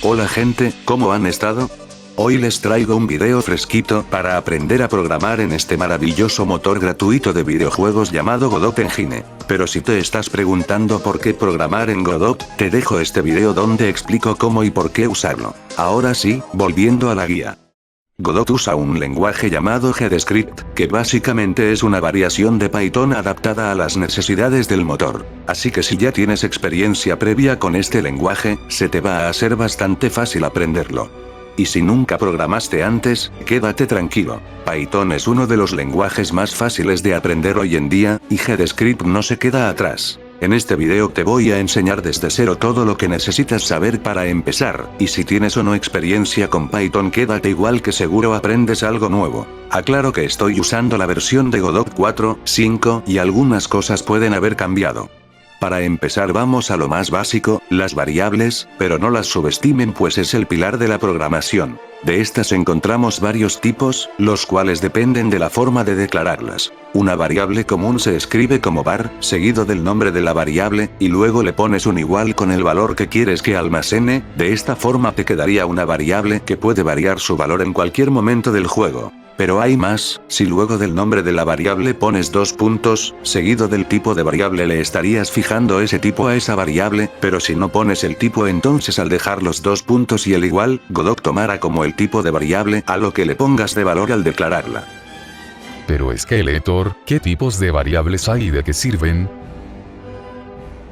Hola gente, ¿cómo han estado? Hoy les traigo un video fresquito para aprender a programar en este maravilloso motor gratuito de videojuegos llamado Godot Engine. Pero si te estás preguntando por qué programar en Godot, te dejo este video donde explico cómo y por qué usarlo. Ahora sí, volviendo a la guía. Godot usa un lenguaje llamado GDScript, que básicamente es una variación de Python adaptada a las necesidades del motor. Así que si ya tienes experiencia previa con este lenguaje, se te va a hacer bastante fácil aprenderlo. Y si nunca programaste antes, quédate tranquilo. Python es uno de los lenguajes más fáciles de aprender hoy en día, y GDScript no se queda atrás. En este video te voy a enseñar desde cero todo lo que necesitas saber para empezar, y si tienes o no experiencia con Python quédate igual que seguro aprendes algo nuevo. Aclaro que estoy usando la versión de Godot 4.5 y algunas cosas pueden haber cambiado. Para empezar vamos a lo más básico, las variables, pero no las subestimen pues es el pilar de la programación. De estas encontramos varios tipos, los cuales dependen de la forma de declararlas. Una variable común se escribe como var, seguido del nombre de la variable, y luego le pones un igual con el valor que quieres que almacene, de esta forma te quedaría una variable que puede variar su valor en cualquier momento del juego. Pero hay más, si luego del nombre de la variable pones dos puntos, seguido del tipo de variable le estarías fijando ese tipo a esa variable, pero si no pones el tipo entonces al dejar los dos puntos y el igual, Godot tomará como el tipo de variable a lo que le pongas de valor al declararla. Pero Skeletor, ¿qué tipos de variables hay y de qué sirven?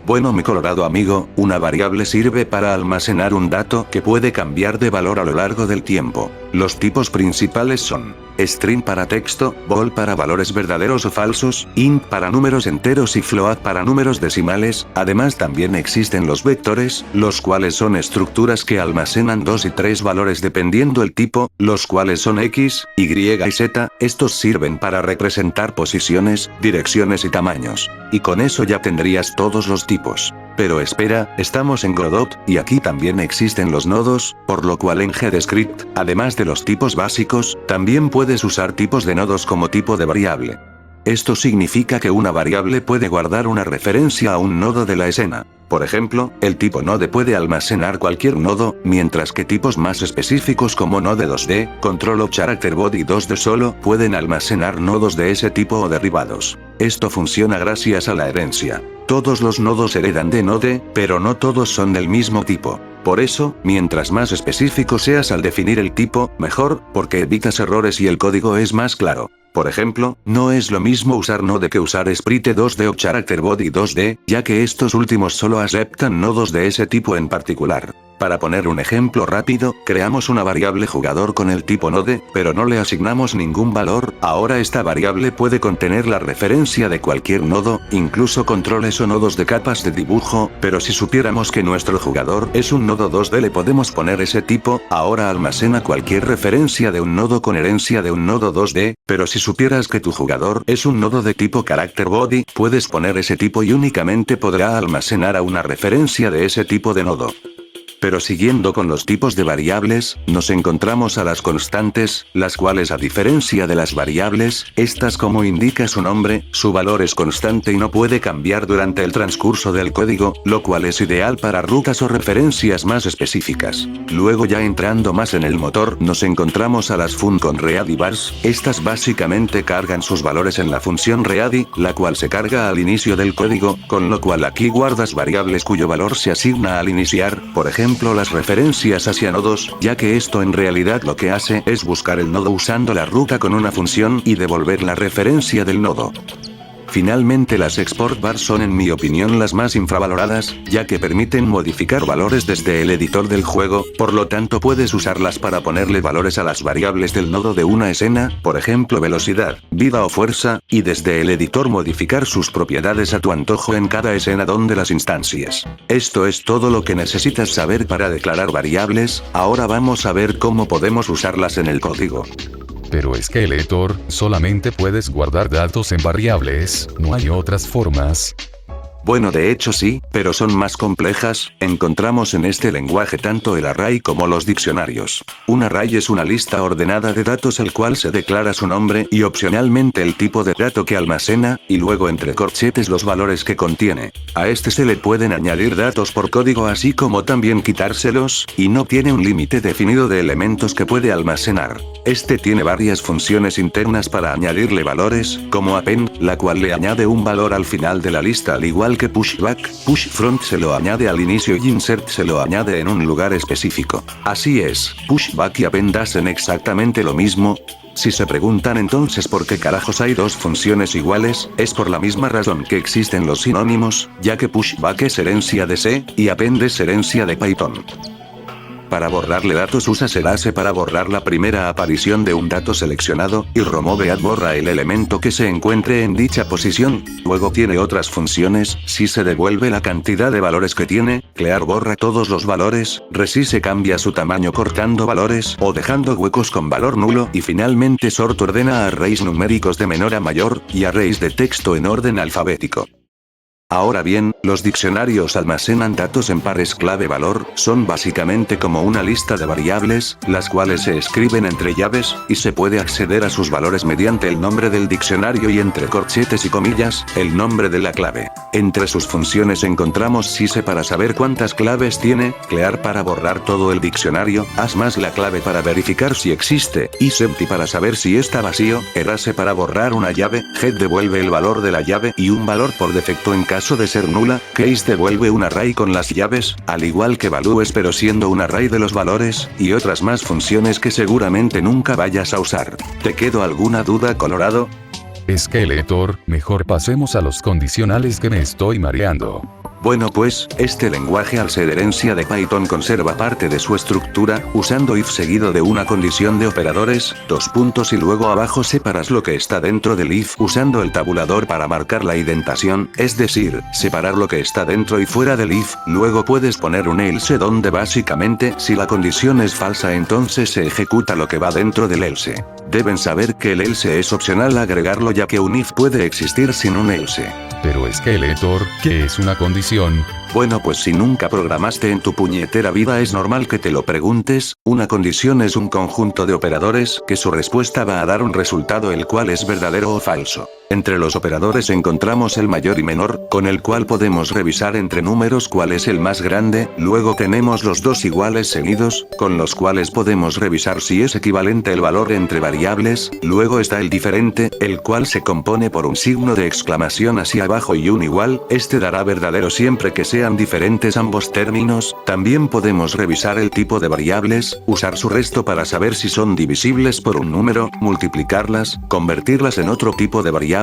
Bueno mi colorado amigo, una variable sirve para almacenar un dato que puede cambiar de valor a lo largo del tiempo. Los tipos principales son string para texto, bool para valores verdaderos o falsos, int para números enteros y float para números decimales. Además también existen los vectores, los cuales son estructuras que almacenan 2 y 3 valores dependiendo el tipo, los cuales son x, y y z. Estos sirven para representar posiciones, direcciones y tamaños. Y con eso ya tendrías todos los tipos. Pero espera, estamos en Godot, y aquí también existen los nodos, por lo cual en GDScript, además de los tipos básicos, también puedes usar tipos de nodos como tipo de variable. Esto significa que una variable puede guardar una referencia a un nodo de la escena. Por ejemplo, el tipo node puede almacenar cualquier nodo, mientras que tipos más específicos como node 2D, control o character body 2D solo, pueden almacenar nodos de ese tipo o derivados. Esto funciona gracias a la herencia. Todos los nodos heredan de node, pero no todos son del mismo tipo. Por eso, mientras más específico seas al definir el tipo, mejor, porque evitas errores y el código es más claro. Por ejemplo, no es lo mismo usar node que usar sprite 2D o character body 2D, ya que estos últimos solo aceptan nodos de ese tipo en particular. Para poner un ejemplo rápido, creamos una variable jugador con el tipo node, pero no le asignamos ningún valor. Ahora esta variable puede contener la referencia de cualquier nodo, incluso controles o nodos de capas de dibujo, pero si supiéramos que nuestro jugador es un nodo 2D le podemos poner ese tipo. Ahora almacena cualquier referencia de un nodo con herencia de un nodo 2D, pero si supieras que tu jugador es un nodo de tipo character body, puedes poner ese tipo y únicamente podrá almacenar a una referencia de ese tipo de nodo. Pero siguiendo con los tipos de variables, nos encontramos a las constantes, las cuales a diferencia de las variables, estas como indica su nombre, su valor es constante y no puede cambiar durante el transcurso del código, lo cual es ideal para rutas o referencias más específicas. Luego ya entrando más en el motor, nos encontramos a las fun con ready vars. Estas básicamente cargan sus valores en la función ready, la cual se carga al inicio del código, con lo cual aquí guardas variables cuyo valor se asigna al iniciar, por ejemplo las referencias hacia nodos, ya que esto en realidad lo que hace es buscar el nodo usando la ruta con una función y devolver la referencia del nodo. Finalmente las export vars son en mi opinión las más infravaloradas, ya que permiten modificar valores desde el editor del juego, por lo tanto puedes usarlas para ponerle valores a las variables del nodo de una escena, por ejemplo velocidad, vida o fuerza, y desde el editor modificar sus propiedades a tu antojo en cada escena donde las instancias. Esto es todo lo que necesitas saber para declarar variables. Ahora vamos a ver cómo podemos usarlas en el código. Pero Skeletor, solamente puedes guardar datos en variables, ¿no hay otras formas? Bueno, de hecho sí, pero son más complejas. Encontramos en este lenguaje tanto el array como los diccionarios. Un array es una lista ordenada de datos el cual se declara su nombre y opcionalmente el tipo de dato que almacena, y luego entre corchetes los valores que contiene. A este se le pueden añadir datos por código así como también quitárselos, y no tiene un límite definido de elementos que puede almacenar. Este tiene varias funciones internas para añadirle valores, como append, la cual le añade un valor al final de la lista al igual que pushback, pushFront se lo añade al inicio y insert se lo añade en un lugar específico. Así es, pushback y append hacen exactamente lo mismo. Si se preguntan entonces por qué carajos hay dos funciones iguales, es por la misma razón que existen los sinónimos, ya que pushback es herencia de C, y append es herencia de Python. Para borrarle datos usa serase para borrar la primera aparición de un dato seleccionado, y remove add borra el elemento que se encuentre en dicha posición. Luego tiene otras funciones, si se devuelve la cantidad de valores que tiene, clear borra todos los valores, resise cambia su tamaño cortando valores o dejando huecos con valor nulo, y finalmente sort ordena arrays numéricos de menor a mayor, y arrays de texto en orden alfabético. Ahora bien, los diccionarios almacenan datos en pares clave-valor, son básicamente como una lista de variables, las cuales se escriben entre llaves, y se puede acceder a sus valores mediante el nombre del diccionario y entre corchetes y comillas, el nombre de la clave. Entre sus funciones encontramos sise para saber cuántas claves tiene, clear para borrar todo el diccionario, as más la clave para verificar si existe, y empty para saber si está vacío, erase para borrar una llave, get devuelve el valor de la llave y un valor por defecto en caso de ser nula, case devuelve un array con las llaves, al igual que values pero siendo un array de los valores, y otras más funciones que seguramente nunca vayas a usar. ¿Te quedó alguna duda, Colorado? Skeletor, mejor pasemos a los condicionales que me estoy mareando. Bueno pues, este lenguaje al ser herencia de Python conserva parte de su estructura, usando if seguido de una condición de operadores, dos puntos y luego abajo separas lo que está dentro del if usando el tabulador para marcar la indentación, es decir, separar lo que está dentro y fuera del if, luego puedes poner un else donde básicamente si la condición es falsa entonces se ejecuta lo que va dentro del else. Deben saber que el else es opcional agregarlo ya que un if puede existir sin un else. Pero Skeletor, ¿qué es una condición? Bueno pues si nunca programaste en tu puñetera vida es normal que te lo preguntes, una condición es un conjunto de operadores que su respuesta va a dar un resultado el cual es verdadero o falso. Entre los operadores encontramos el mayor y menor, con el cual podemos revisar entre números cuál es el más grande, luego tenemos los dos iguales seguidos, con los cuales podemos revisar si es equivalente el valor entre variables, luego está el diferente, el cual se compone por un signo de exclamación hacia abajo y un igual, este dará verdadero siempre que sean diferentes ambos términos, también podemos revisar el tipo de variables, usar su resto para saber si son divisibles por un número, multiplicarlas, convertirlas en otro tipo de variables,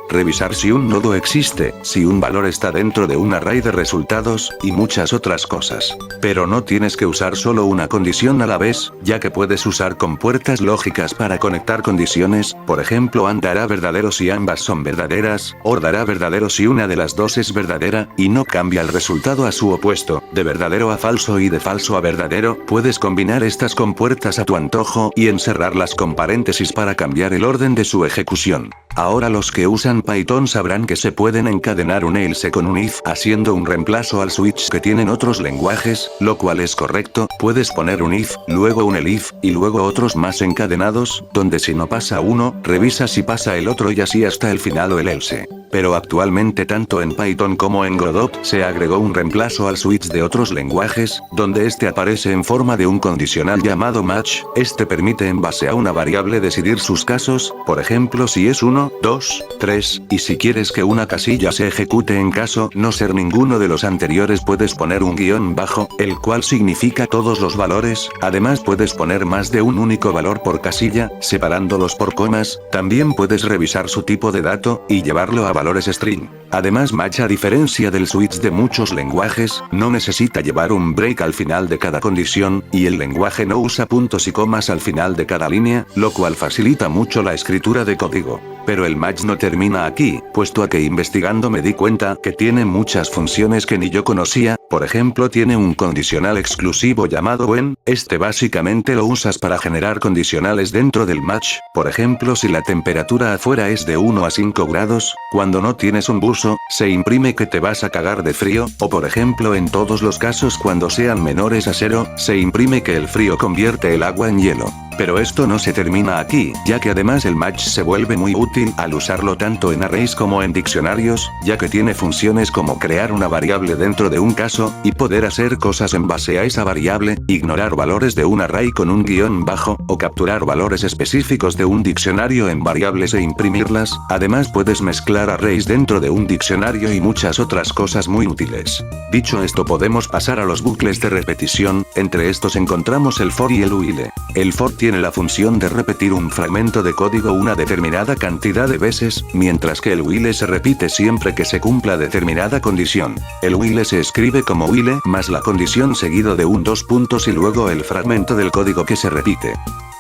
revisar si un nodo existe, si un valor está dentro de un array de resultados, y muchas otras cosas. Pero no tienes que usar solo una condición a la vez, ya que puedes usar compuertas lógicas para conectar condiciones, por ejemplo AND dará verdadero si ambas son verdaderas, OR dará verdadero si una de las dos es verdadera, y no cambia el resultado a su opuesto, de verdadero a falso y de falso a verdadero, puedes combinar estas compuertas a tu antojo y encerrarlas con paréntesis para cambiar el orden de su ejecución. Ahora los que usan Python sabrán que se pueden encadenar un else con un if haciendo un reemplazo al switch que tienen otros lenguajes, lo cual es correcto, puedes poner un if, luego un elif, y luego otros más encadenados, donde si no pasa uno, revisa si pasa el otro y así hasta el final o el else. Pero actualmente tanto en Python como en Godot se agregó un reemplazo al switch de otros lenguajes, donde este aparece en forma de un condicional llamado match, este permite en base a una variable decidir sus casos, por ejemplo si es 1, 2, 3, y si quieres que una casilla se ejecute en caso no ser ninguno de los anteriores puedes poner un guión bajo, el cual significa todos los valores, además puedes poner más de un único valor por casilla, separándolos por comas, también puedes revisar su tipo de dato, y llevarlo a valores string. Además match a diferencia del switch de muchos lenguajes, no necesita llevar un break al final de cada condición, y el lenguaje no usa puntos y comas al final de cada línea, lo cual facilita mucho la escritura de código. Pero el match no termina aquí, puesto a que investigando me di cuenta que tiene muchas funciones que ni yo conocía. Por ejemplo, tiene un condicional exclusivo llamado when. Este básicamente lo usas para generar condicionales dentro del match. Por ejemplo, si la temperatura afuera es de 1 a 5 grados, cuando no tienes un buzo, se imprime que te vas a cagar de frío, o por ejemplo en todos los casos cuando sean menores a 0, se imprime que el frío convierte el agua en hielo. Pero esto no se termina aquí, ya que además el match se vuelve muy útil al usarlo tanto en arrays como en diccionarios, ya que tiene funciones como crear una variable dentro de un caso, y poder hacer cosas en base a esa variable, ignorar valores de un array con un guión bajo, o capturar valores específicos de un diccionario en variables e imprimirlas. Además puedes mezclar arrays dentro de un diccionario y muchas otras cosas muy útiles. Dicho esto, podemos pasar a los bucles de repetición. Entre estos encontramos el for y el while. El for tiene la función de repetir un fragmento de código una determinada cantidad de veces, mientras que el while se repite siempre que se cumpla determinada condición. El while se escribe como while más la condición seguido de un 2 puntos y luego el fragmento del código que se repite.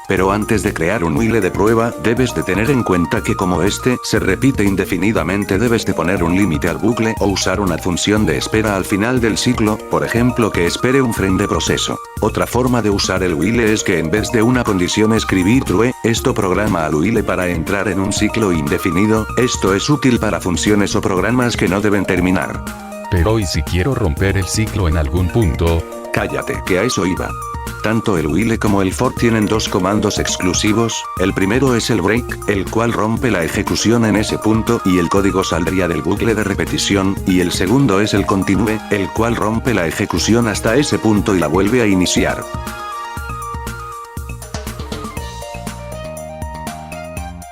Pero antes de crear un while de prueba, debes de tener en cuenta que como este se repite indefinidamente, debes de poner un límite al bucle o usar una función de espera al final del ciclo, por ejemplo que espere un frame de proceso. Otra forma de usar el while es que en vez de una condición escribir true, esto programa al while para entrar en un ciclo indefinido. Esto es útil para funciones o programas que no deben terminar. Pero ¿y si quiero romper el ciclo en algún punto? Cállate, que a eso iba. Tanto el while como el for tienen dos comandos exclusivos. El primero es el break, el cual rompe la ejecución en ese punto y el código saldría del bucle de repetición, y el segundo es el continue, el cual rompe la ejecución hasta ese punto y la vuelve a iniciar.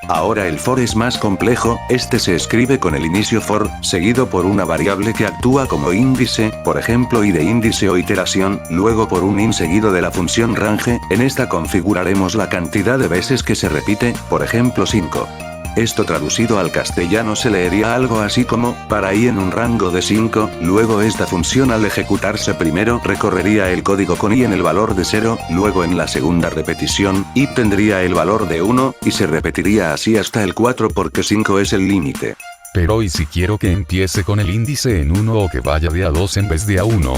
Ahora el for es más complejo. Este se escribe con el inicio for, seguido por una variable que actúa como índice, por ejemplo i de índice o iteración, luego por un in seguido de la función range. En esta configuraremos la cantidad de veces que se repite, por ejemplo 5. Esto traducido al castellano se leería algo así como, para i en un rango de 5, luego esta función al ejecutarse primero recorrería el código con i en el valor de 0, luego en la segunda repetición, i tendría el valor de 1, y se repetiría así hasta el 4 porque 5 es el límite. Pero ¿y si quiero que empiece con el índice en 1 o que vaya de a 2 en vez de a 1?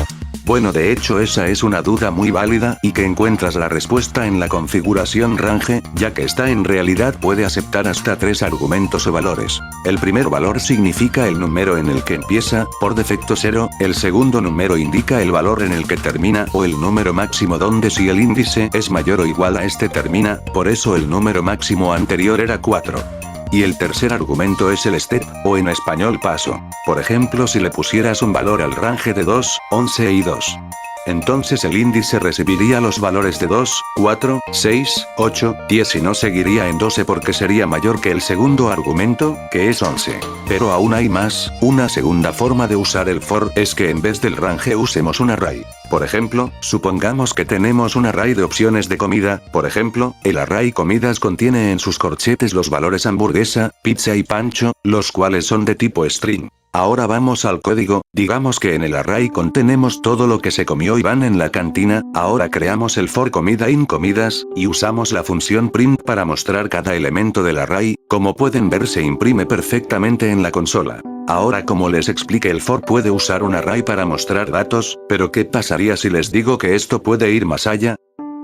Bueno, de hecho esa es una duda muy válida y que encuentras la respuesta en la configuración range, ya que esta en realidad puede aceptar hasta 3 argumentos o valores. El primer valor significa el número en el que empieza, por defecto 0, el segundo número indica el valor en el que termina o el número máximo donde si el índice es mayor o igual a este termina, por eso el número máximo anterior era 4. Y el tercer argumento es el step, o en español paso. Por ejemplo, si le pusieras un valor al range de 2, 11 y 2. Entonces el índice recibiría los valores de 2, 4, 6, 8, 10 y no seguiría en 12 porque sería mayor que el segundo argumento, que es 11. Pero aún hay más. Una segunda forma de usar el for es que en vez del range usemos un array. Por ejemplo, supongamos que tenemos un array de opciones de comida. Por ejemplo, el array comidas contiene en sus corchetes los valores hamburguesa, pizza y pancho, los cuales son de tipo string. Ahora vamos al código. Digamos que en el array contenemos todo lo que se comió Iván en la cantina. Ahora creamos el for comida in comidas, y usamos la función print para mostrar cada elemento del array. Como pueden ver, se imprime perfectamente en la consola. Ahora, como les expliqué, el for puede usar un array para mostrar datos, pero ¿qué pasaría si les digo que esto puede ir más allá?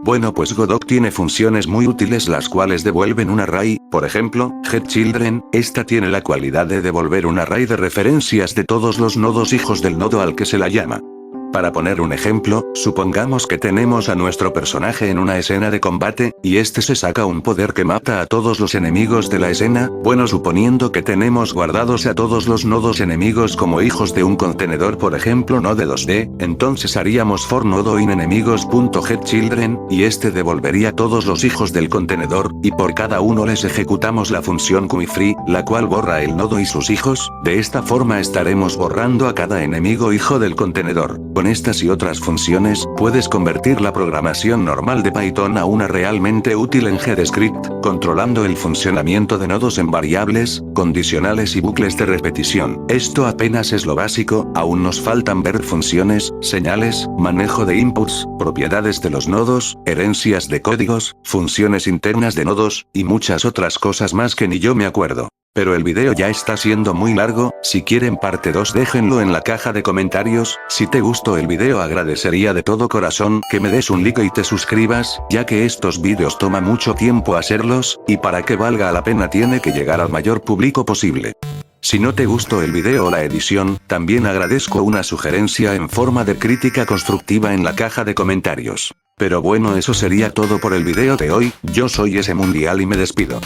Bueno, pues Godot tiene funciones muy útiles las cuales devuelven un array. Por ejemplo, getChildren, esta tiene la cualidad de devolver un array de referencias de todos los nodos hijos del nodo al que se la llama. Para poner un ejemplo, supongamos que tenemos a nuestro personaje en una escena de combate, y este se saca un poder que mata a todos los enemigos de la escena. Bueno, suponiendo que tenemos guardados a todos los nodos enemigos como hijos de un contenedor, por ejemplo node 2D, entonces haríamos for nodo in enemigos.getChildren, y este devolvería todos los hijos del contenedor, y por cada uno les ejecutamos la función QIFree, la cual borra el nodo y sus hijos. De esta forma estaremos borrando a cada enemigo hijo del contenedor. Con estas y otras funciones, puedes convertir la programación normal de Python a una realmente útil en GDScript, controlando el funcionamiento de nodos en variables, condicionales y bucles de repetición. Esto apenas es lo básico, aún nos faltan ver funciones, señales, manejo de inputs, propiedades de los nodos, herencias de códigos, funciones internas de nodos, y muchas otras cosas más que ni yo me acuerdo. Pero el video ya está siendo muy largo, si quieren parte 2 déjenlo en la caja de comentarios. Si te gustó el video agradecería de todo corazón que me des un like y te suscribas, ya que estos vídeos toma mucho tiempo hacerlos, y para que valga la pena tiene que llegar al mayor público posible. Si no te gustó el video o la edición, también agradezco una sugerencia en forma de crítica constructiva en la caja de comentarios. Pero bueno, eso sería todo por el video de hoy. Yo soy ese mundial y me despido.